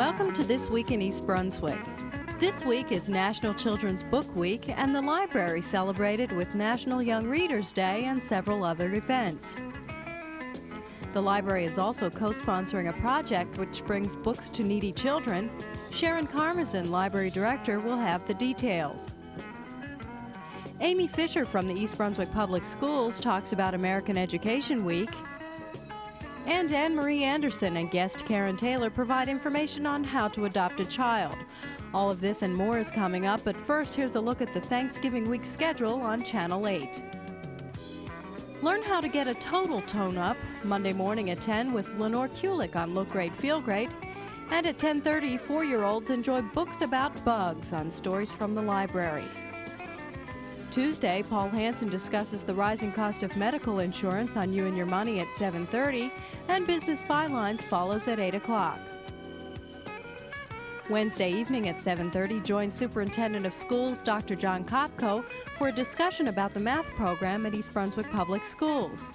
Welcome to This Week in East Brunswick. This week is National Children's Book Week, and the library celebrated with National Young Readers Day and several other events. The library is also co-sponsoring a project which brings books to needy children. Sharon Karmazin, library director, will have the details. Amy Fisher from the East Brunswick Public Schools talks about American Education Week. And Anne-Marie Anderson and guest Karen Taylor provide information on how to adopt a child. All of this and more is coming up, but first here's a look at the Thanksgiving week schedule on Channel 8. Learn how to get a total tone-up Monday morning at 10 with Lenore Kulik on Look Great, Feel Great. And at 10:30, 4-year-olds enjoy books about bugs on Stories from the Library. Tuesday, Paul Hansen discusses the rising cost of medical insurance on You and Your Money at 7:30, and Business Bylines follows at 8 o'clock. Wednesday evening at 7:30, join Superintendent of Schools Dr. John Kopko for a discussion about the math program at East Brunswick Public Schools.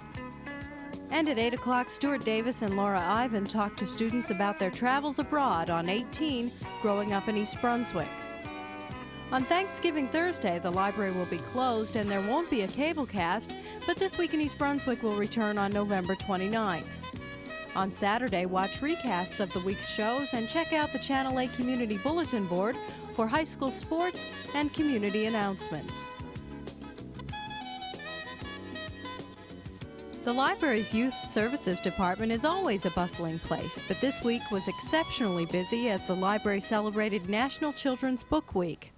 And at 8 o'clock, Stuart Davis and Laura Ivan talk to students about their travels abroad on 18, growing up in East Brunswick. On Thanksgiving Thursday, the library will be closed and there won't be a cable cast, but This Week in East Brunswick will return on November 29th. On Saturday, watch recasts of the week's shows and check out the Channel 8 Community Bulletin Board for high school sports and community announcements. The library's Youth Services Department is always a bustling place, but this week was exceptionally busy as the library celebrated National Children's Book Week.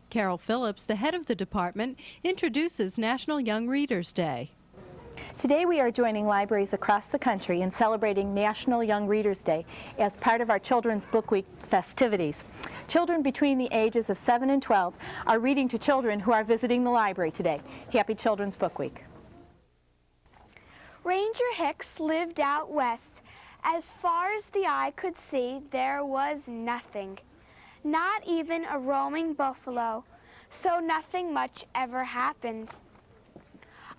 Carol Phillips, the head of the department, introduces National Young Readers Day. Today we are joining libraries across the country in celebrating National Young Readers Day as part of our Children's Book Week festivities. Children between the ages of 7 and 12 are reading to children who are visiting the library today. Happy Children's Book Week. Ranger Hicks lived out west. As far as the eye could see, there was nothing. Not even a roaming buffalo, so nothing much ever happened.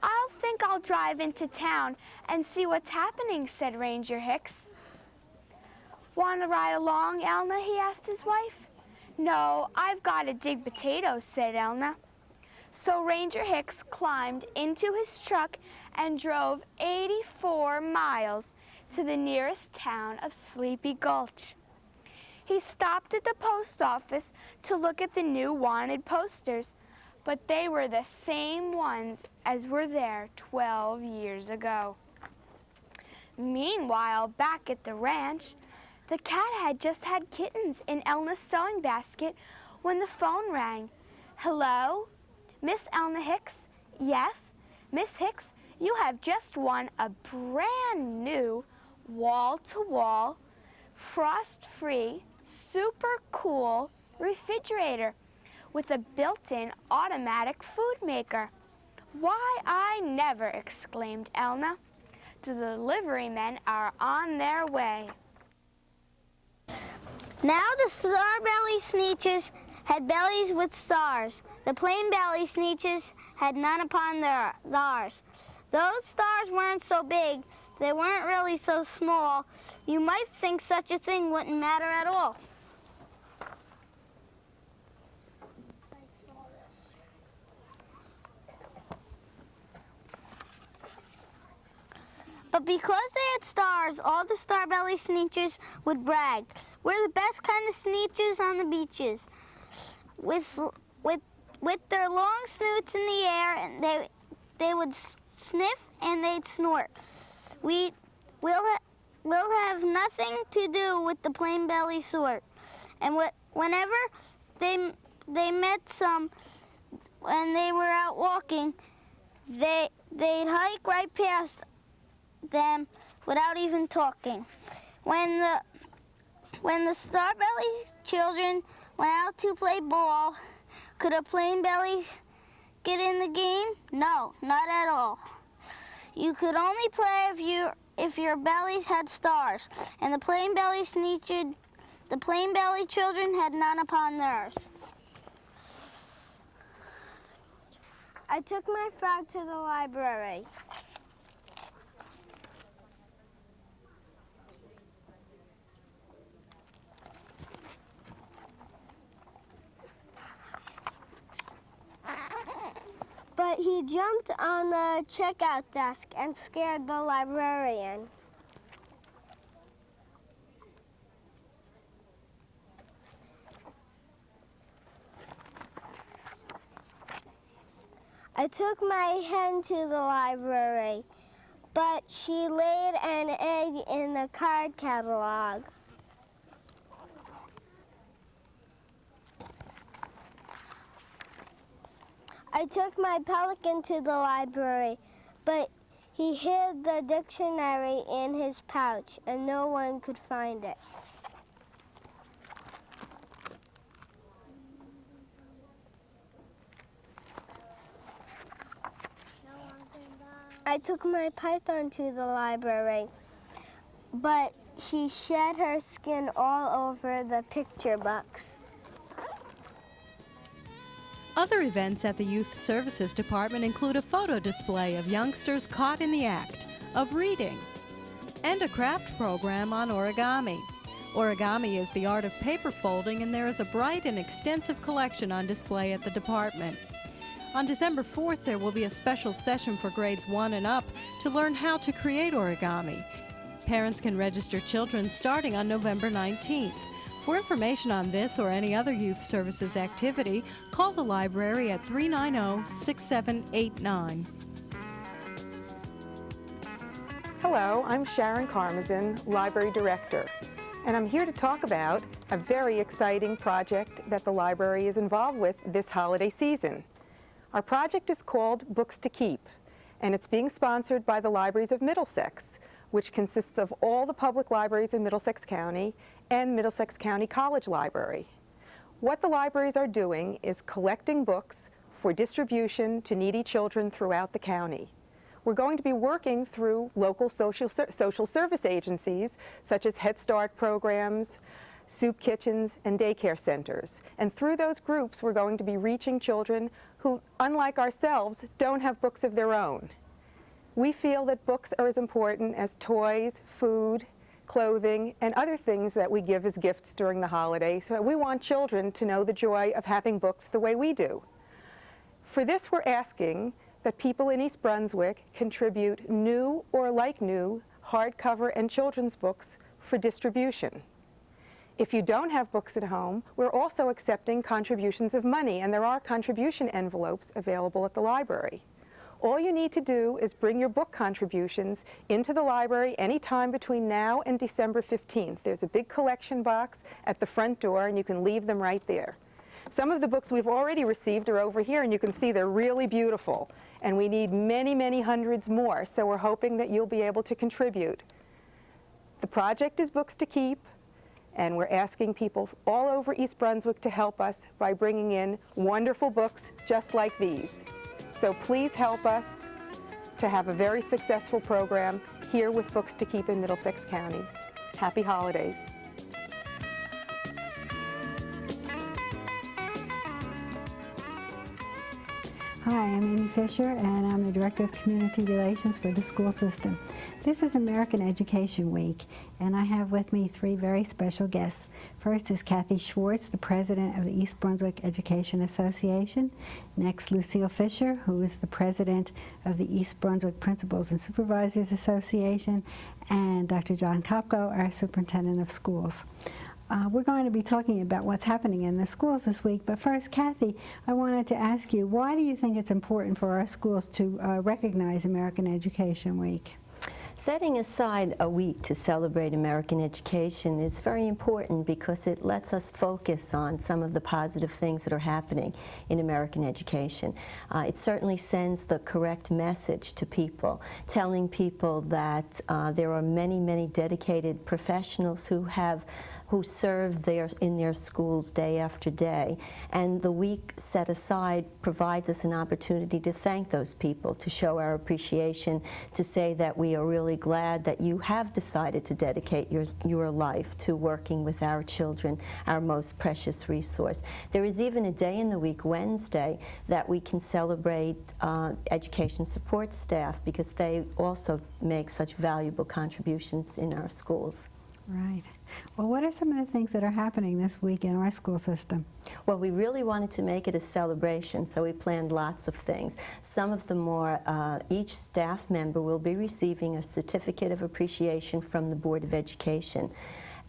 "I think I'll drive into town and see what's happening," said Ranger Hicks. "Want to ride along, Elna?" he asked his wife. "No, I've got to dig potatoes," said Elna. So Ranger Hicks climbed into his truck and drove 84 miles to the nearest town of Sleepy Gulch. He stopped at the post office to look at the new wanted posters, but they were the same ones as were there 12 years ago. Meanwhile, back at the ranch, the cat had just had kittens in Elna's sewing basket when the phone rang. "Hello? Miss Elna Hicks?" "Yes, Miss Hicks, you have just won a brand new wall-to-wall, frost-free, super cool refrigerator with a built-in automatic food maker." "Why, I never!" exclaimed Elna. "The delivery men are on their way." Now the star-belly sneetches had bellies with stars. The plain-belly sneetches had none upon theirs. Those stars weren't so big, they weren't really so small. You might think such a thing wouldn't matter at all. But because they had stars, all the star-belly sneetches would brag. "We're the best kind of sneetches on the beaches." With their long snoots in the air, and they would sniff and they'd snort. We'll have nothing to do with the plain-belly sort. And whenever they met some, when they were out walking, they'd hike right past them without even talking. When the star-belly children went out to play ball, could a plain bellies get in the game? No, not at all. You could only play if your bellies had stars, and the plain belly children had none upon theirs. I took my frog to the library. but he jumped on the checkout desk and scared the librarian. I took my hen to the library, but she laid an egg in the card catalog. I took my pelican to the library, but he hid the dictionary in his pouch and no one could find it. I took my python to the library, but she shed her skin all over the picture books. Other events at the Youth Services Department include a photo display of youngsters caught in the act of reading and a craft program on origami. Origami is the art of paper folding, and there is a bright and extensive collection on display at the department. On December 4th, there will be a special session for grades 1 and up to learn how to create origami. Parents can register children starting on November 19th. For information on this or any other youth services activity, call the library at 390-6789. Hello, I'm Sharon Karmazin, Library Director, and I'm here to talk about a very exciting project that the library is involved with this holiday season. Our project is called Books to Keep, and it's being sponsored by the Libraries of Middlesex, which consists of all the public libraries in Middlesex County and Middlesex County College Library. What the libraries are doing is collecting books for distribution to needy children throughout the county. We're going to be working through local social service agencies such as Head Start programs, soup kitchens, and daycare centers. And through those groups, we're going to be reaching children who, unlike ourselves, don't have books of their own. We feel that books are as important as toys, food, clothing, and other things that we give as gifts during the holidays. So we want children to know the joy of having books the way we do. For this, we're asking that people in East Brunswick contribute new or like new hardcover and children's books for distribution. If you don't have books at home, we're also accepting contributions of money, and there are contribution envelopes available at the library. All you need to do is bring your book contributions into the library anytime between now and December 15th. There's a big collection box at the front door, and you can leave them right there. Some of the books we've already received are over here, and you can see they're really beautiful. And we need many, many hundreds more, so we're hoping that you'll be able to contribute. The project is Books to Keep, and we're asking people all over East Brunswick to help us by bringing in wonderful books just like these. So please help us to have a very successful program here with Books to Keep in Middlesex County. Happy holidays. Hi, I'm Amy Fisher, and I'm the Director of Community Relations for the school system. This is American Education Week, and I have with me three very special guests. First is Kathy Schwartz, the President of the East Brunswick Education Association. Next, Lucille Fisher, who is the President of the East Brunswick Principals and Supervisors Association, and Dr. John Kopko, our Superintendent of Schools. We're going to be talking about what's happening in the schools this week, but first, Kathy, I wanted to ask you, why do you think it's important for our schools to recognize American Education Week? Setting aside a week to celebrate American education is very important because it lets us focus on some of the positive things that are happening in American education. It certainly sends the correct message to people, telling people that there are many, many dedicated professionals who serve in their schools day after day. And the week set aside provides us an opportunity to thank those people, to show our appreciation, to say that we are really glad that you have decided to dedicate your life to working with our children, our most precious resource. There is even a day in the week, Wednesday, that we can celebrate education support staff because they also make such valuable contributions in our schools. Right. Well, what are some of the things that are happening this week in our school system? Well, we really wanted to make it a celebration, so we planned lots of things. Some of them are, each staff member will be receiving a certificate of appreciation from the Board of Education.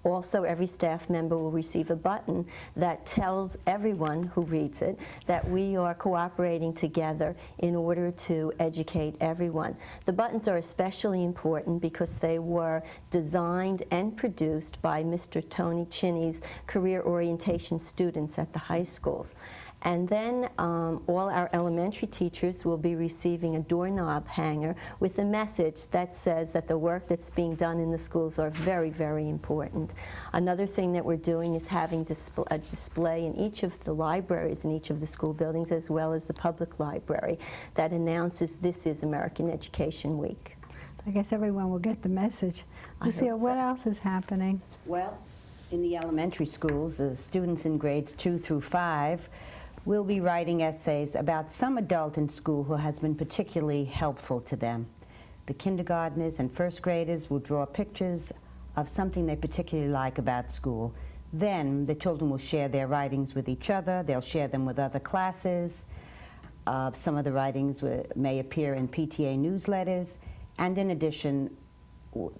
Also, every staff member will receive a button that tells everyone who reads it that we are cooperating together in order to educate everyone. The buttons are especially important because they were designed and produced by Mr. Tony Chinney's career orientation students at the high schools. And then all our elementary teachers will be receiving a doorknob hanger with a message that says that the work that's being done in the schools are very, very important. Another thing that we're doing is having a display in each of the libraries in each of the school buildings, as well as the public library, that announces this is American Education Week. I guess everyone will get the message. Lucille, what else is happening? Well, in the elementary schools, the students in grades 2 through 5 will be writing essays about some adult in school who has been particularly helpful to them. The kindergartners and first graders will draw pictures of something they particularly like about school. Then the children will share their writings with each other. They'll share them with other classes. Some of the writings may appear in PTA newsletters, and in addition,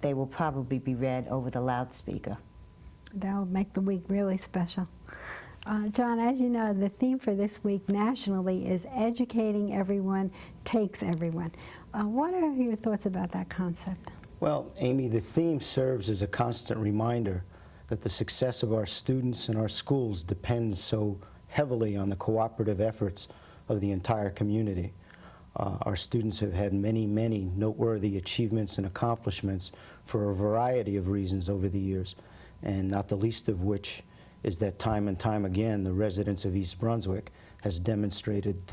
they will probably be read over the loudspeaker. That'll make the week really special. John, as you know, the theme for this week nationally is Educating Everyone Takes Everyone. What are your thoughts about that concept? Well, Amy, the theme serves as a constant reminder that the success of our students and our schools depends so heavily on the cooperative efforts of the entire community. Our students have had many, many noteworthy achievements and accomplishments for a variety of reasons over the years, and not the least of which is that time and time again the residents of East Brunswick have demonstrated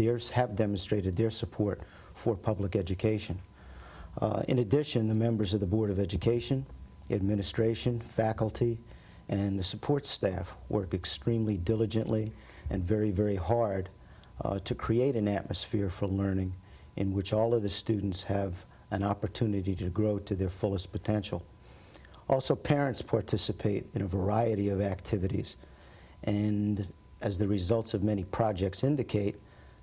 their support for public education. In addition, the members of the Board of Education, administration, faculty, and the support staff work extremely diligently and very, very hard to create an atmosphere for learning in which all of the students have an opportunity to grow to their fullest potential. Also, parents participate in a variety of activities, and as the results of many projects indicate,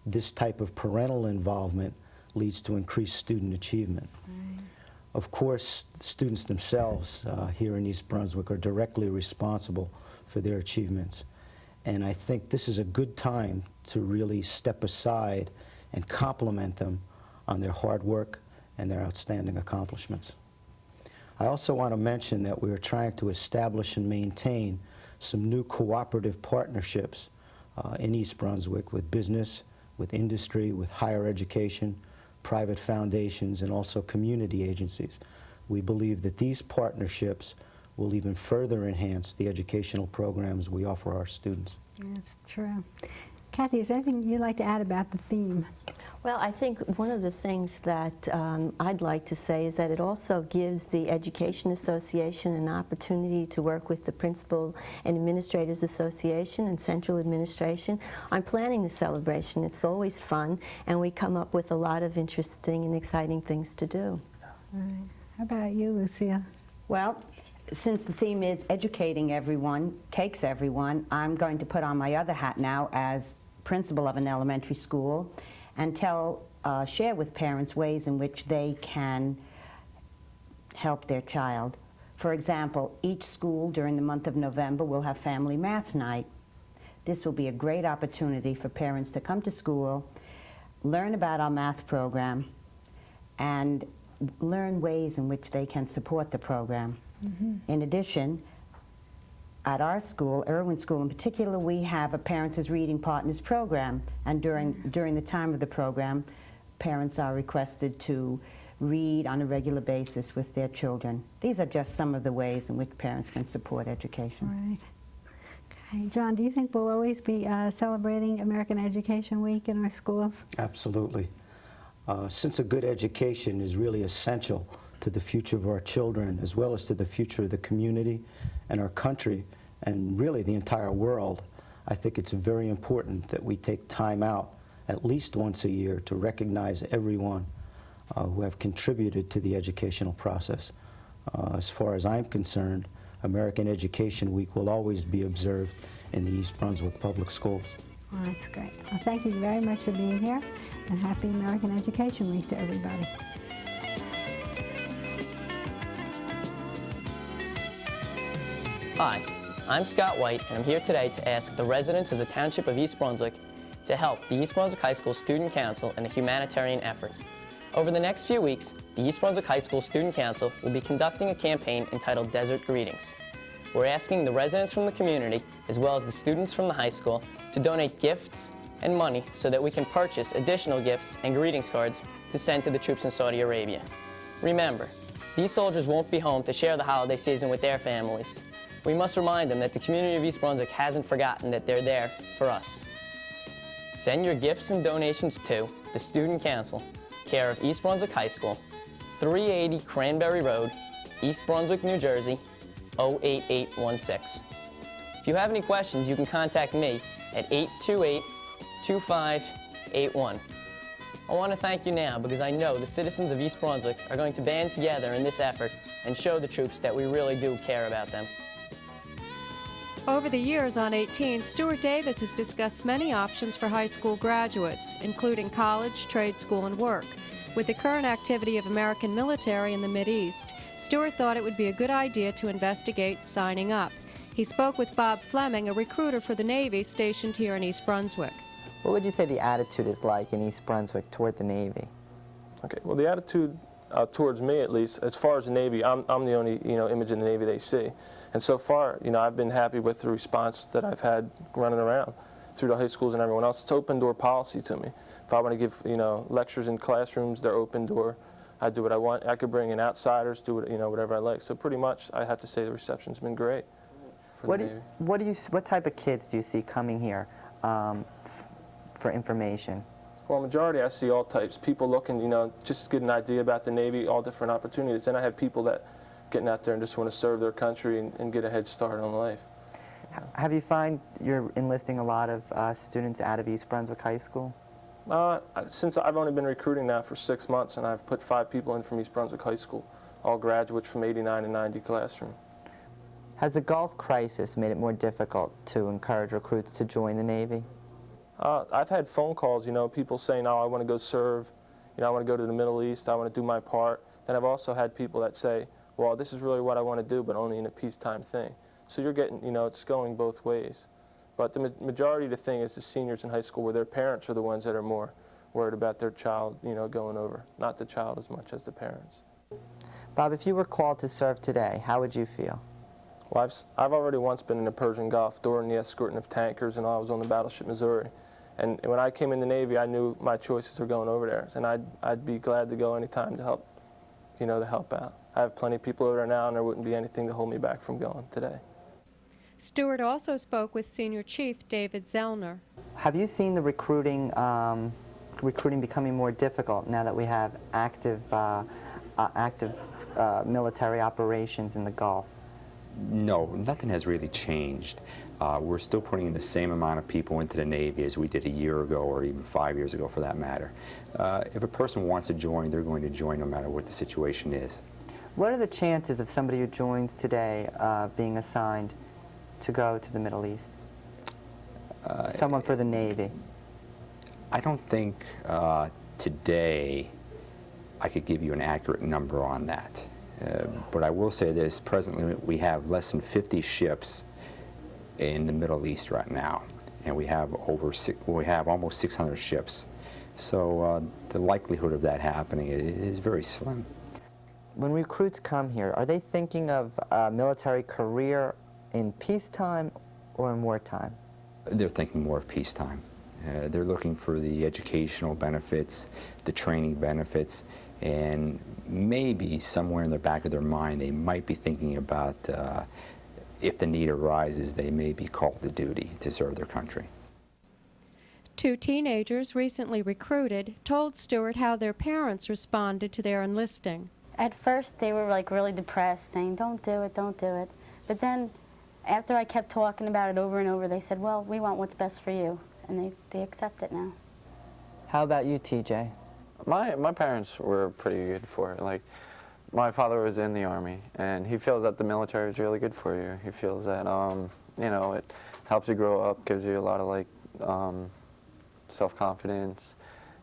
this type of parental involvement leads to increased student achievement. Right. Of course, students themselves here in East Brunswick are directly responsible for their achievements, and I think this is a good time to really step aside and compliment them on their hard work and their outstanding accomplishments. I also want to mention that we are trying to establish and maintain some new cooperative partnerships in East Brunswick with business, with industry, with higher education, private foundations, and also community agencies. We believe that these partnerships will even further enhance the educational programs we offer our students. That's true. Kathy, is there anything you'd like to add about the theme? Well, I think one of the things that I'd like to say is that it also gives the Education Association an opportunity to work with the Principal and Administrators Association and Central Administration on planning the celebration. It's always fun, and we come up with a lot of interesting and exciting things to do. All right. How about you, Lucia? Well, since the theme is Educating Everyone Takes Everyone, I'm going to put on my other hat now as principal of an elementary school and share with parents ways in which they can help their child. For example, each school during the month of November will have Family Math Night. This will be a great opportunity for parents to come to school, learn about our math program, and learn ways in which they can support the program. Mm-hmm. In addition, at our school, Irwin School in particular, we have a Parents as Reading Partners program, and during the time of the program, parents are requested to read on a regular basis with their children. These are just some of the ways in which parents can support education. Right. Okay. John, do you think we'll always be celebrating American Education Week in our schools? Absolutely. Since a good education is really essential to the future of our children, as well as to the future of the community and our country, and really the entire world, I think it's very important that we take time out at least once a year to recognize everyone who have contributed to the educational process. As far as I'm concerned, American Education Week will always be observed in the East Brunswick Public Schools. Well, that's great. Well, thank you very much for being here, and happy American Education Week to everybody. Hi, I'm Scott White, and I'm here today to ask the residents of the Township of East Brunswick to help the East Brunswick High School Student Council in a humanitarian effort. Over the next few weeks, the East Brunswick High School Student Council will be conducting a campaign entitled Desert Greetings. We're asking the residents from the community, as well as the students from the high school, to donate gifts and money so that we can purchase additional gifts and greetings cards to send to the troops in Saudi Arabia. Remember, these soldiers won't be home to share the holiday season with their families. We must remind them that the community of East Brunswick hasn't forgotten that they're there for us. Send your gifts and donations to the Student Council, care of East Brunswick High School, 380 Cranberry Road, East Brunswick, New Jersey, 08816. If you have any questions, you can contact me at 828-2581. I want to thank you now because I know the citizens of East Brunswick are going to band together in this effort and show the troops that we really do care about them. Over the years on 18, Stuart Davis has discussed many options for high school graduates, including college, trade school, and work. With the current activity of American military in the Mideast, Stuart thought it would be a good idea to investigate signing up. He spoke with Bob Fleming, a recruiter for the Navy stationed here in East Brunswick. What would you say the attitude is like in East Brunswick toward the Navy? Okay, well, the attitude towards me, at least, as far as the Navy, I'm the only image in the Navy they see. And so far, I've been happy with the response that I've had running around through the high schools and everyone else. It's open door policy to me. If I want to give lectures in classrooms, they're open door. I do what I want. I could bring in outsiders, do whatever I like. So pretty much, I have to say the reception's been great for the Navy. What type of kids do you see coming here for information? Well, majority I see all types. People looking, just to get an idea about the Navy, all different opportunities. And I have people that getting out there and just want to serve their country and get a head start on life. Have you find you're enlisting a lot of students out of East Brunswick High School? Since I've only been recruiting now for 6 months, and I've put 5 people in from East Brunswick High School, all graduates from 89 and 90 classroom. Has the Gulf crisis made it more difficult to encourage recruits to join the Navy? I've had phone calls, people saying, oh, I want to go serve, I want to go to the Middle East, I want to do my part. Then I've also had people that say, well, this is really what I want to do, but only in a peacetime thing. So you're getting, it's going both ways. But the majority of the thing is the seniors in high school where their parents are the ones that are more worried about their child, going over. Not the child as much as the parents. Bob, if you were called to serve today, how would you feel? Well, I've already once been in the Persian Gulf during the escorting of tankers, and I was on the battleship Missouri. And when I came in the Navy, I knew my choices were going over there, and I'd be glad to go anytime to help, to help out. I have plenty of people over there now, and there wouldn't be anything to hold me back from going today. Stuart also spoke with Senior Chief David Zellner. Have you seen the recruiting becoming more difficult now that we have active military operations in the Gulf? No, nothing has really changed. We're still putting in the same amount of people into the Navy as we did a year ago or even 5 years ago for that matter. If a person wants to join, they're going to join no matter what the situation is. What are the chances of somebody who joins today being assigned to go to the Middle East? Someone for the Navy? I don't think today I could give you an accurate number on that. But I will say this, presently we have less than 50 ships in the Middle East right now, and we have almost 600 ships. So the likelihood of that happening is very slim. When recruits come here, are they thinking of a military career in peacetime or in wartime? They're thinking more of peacetime. They're looking for the educational benefits, the training benefits, and maybe somewhere in the back of their mind they might be thinking about if the need arises, they may be called to duty to serve their country. 2 teenagers recently recruited told Stuart how their parents responded to their enlisting. At first they were like really depressed, saying don't do it, don't do it. But then after I kept talking about it over and over, they said, well, we want what's best for you, and they accept it now. How about you, TJ? My parents were pretty good for it. Like, my father was in the Army, and he feels that the military is really good for you. He feels that, you know, it helps you grow up, gives you a lot of, like, self-confidence.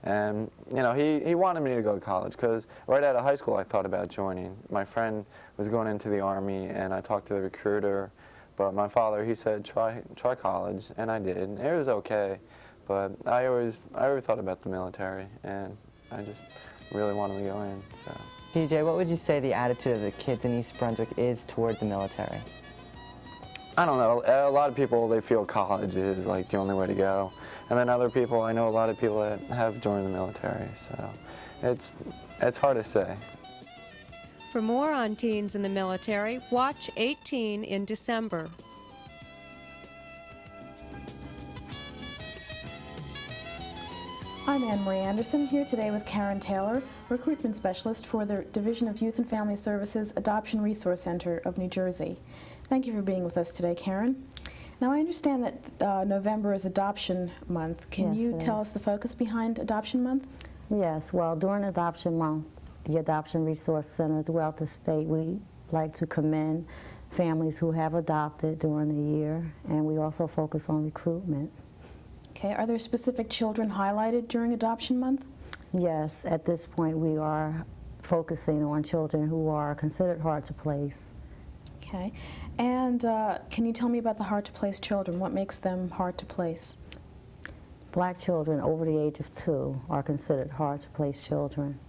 And, you know, he wanted me to go to college, because right out of high school I thought about joining. My friend was going into the Army, and I talked to the recruiter, but my father, he said, try college, and I did. It was okay, but I always thought about the military, and I just really wanted to go in, so. DJ, what would you say the attitude of the kids in East Brunswick is toward the military? I don't know. A lot of people, they feel college is like the only way to go. And then other people, I know a lot of people that have joined the military, so it's hard to say. For more on teens in the military, watch 18 in December. I'm Anne-Marie Anderson, here today with Karen Taylor, Recruitment Specialist for the Division of Youth and Family Services Adoption Resource Center of New Jersey. Thank you for being with us today, Karen. Now, I understand that November is Adoption Month. Can you tell us the focus behind Adoption Month? Yes, well, during Adoption Month, the Adoption Resource Center throughout the state, we like to commend families who have adopted during the year, and we also focus on recruitment. Okay, are there specific children highlighted during Adoption Month? Yes, at this point we are focusing on children who are considered hard to place. Okay, and can you tell me about the hard to place children? What makes them hard to place? Black children over the age of 2 are considered hard to place children.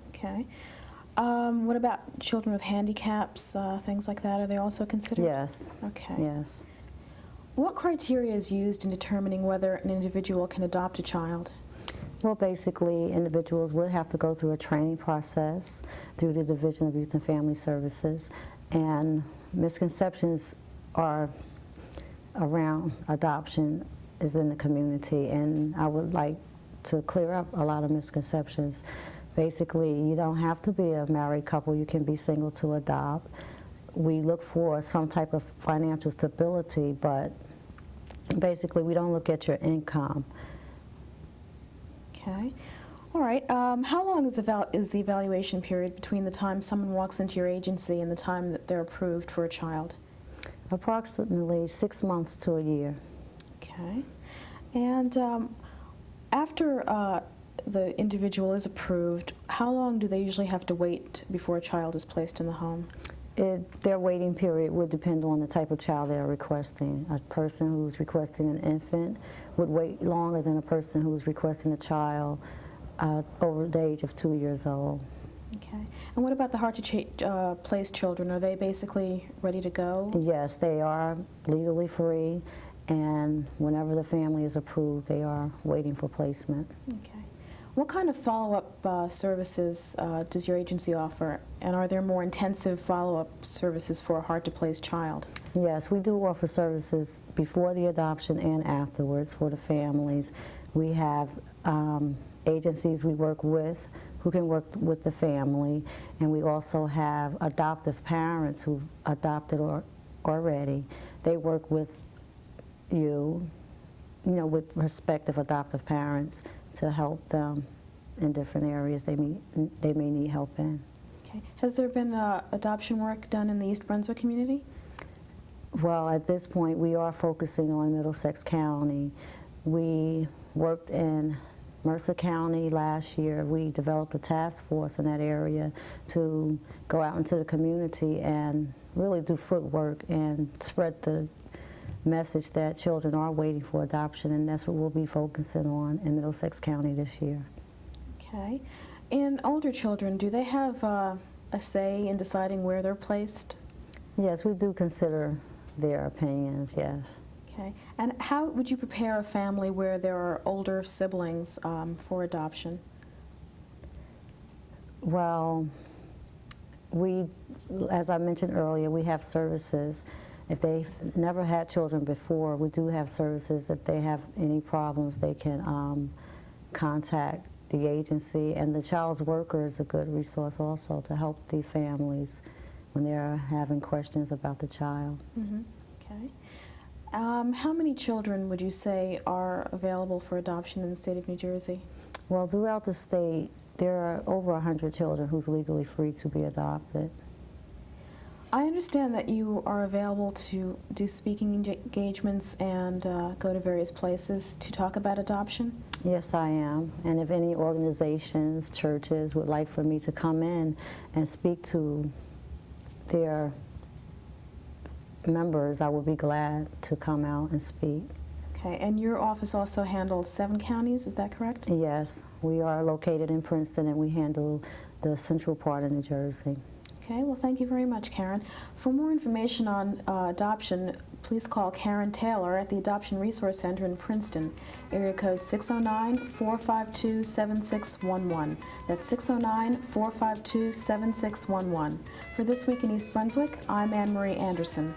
Okay. What about children with handicaps, things like that? Are they also considered? Yes. Okay. Yes. What criteria is used in determining whether an individual can adopt a child? Well, basically, individuals would have to go through a training process through the Division of Youth and Family Services, and misconceptions are around adoption is in the community, and I would like to clear up a lot of misconceptions. Basically, you don't have to be a married couple, you can be single to adopt. We look for some type of financial stability, but basically we don't look at your income. Okay. All right. How long is the evaluation period between the time someone walks into your agency and the time that they're approved for a child? Approximately 6 months to a year. Okay. And after the individual is approved, how long do they usually have to wait before a child is placed in the home? Their waiting period would depend on the type of child they're requesting. A person who's requesting an infant would wait longer than a person who's requesting a child over the age of 2 years old. Okay. And what about the hard to place children? Are they basically ready to go? Yes, they are legally free, and whenever the family is approved, they are waiting for placement. Okay. What kind of follow-up services does your agency offer, and are there more intensive follow-up services for a hard-to-place child? Yes, we do offer services before the adoption and afterwards for the families. We have agencies we work with who can work with the family, and we also have adoptive parents who've adopted already. They work with you know, with respective adoptive parents to help them in different areas they may need help in. Okay. Has there been adoption work done in the East Brunswick community? Well, at this point, we are focusing on Middlesex County. We worked in Mercer County last year. We developed a task force in that area to go out into the community and really do footwork and spread the message that children are waiting for adoption, and that's what we'll be focusing on in Middlesex County this year. Okay. And older children, do they have a say in deciding where they're placed? Yes, we do consider their opinions, yes. Okay. And how would you prepare a family where there are older siblings for adoption? Well, as I mentioned earlier, we have services. If they've never had children before, we do have services. If they have any problems, they can contact the agency, and the child's worker is a good resource also to help the families when they're having questions about the child. Mm-hmm. Okay. How many children would you say are available for adoption in the state of New Jersey? Well, throughout the state, there are over 100 children who's legally free to be adopted. I understand that you are available to do speaking engagements and go to various places to talk about adoption? Yes, I am. And if any organizations, churches would like for me to come in and speak to their members, I would be glad to come out and speak. Okay, and your office also handles 7 counties, is that correct? Yes, we are located in Princeton and we handle the central part of New Jersey. Okay, well, thank you very much, Karen. For more information on adoption, please call Karen Taylor at the Adoption Resource Center in Princeton, area code 609-452-7611. That's 609-452-7611. For This Week in East Brunswick, I'm Anne Marie Anderson.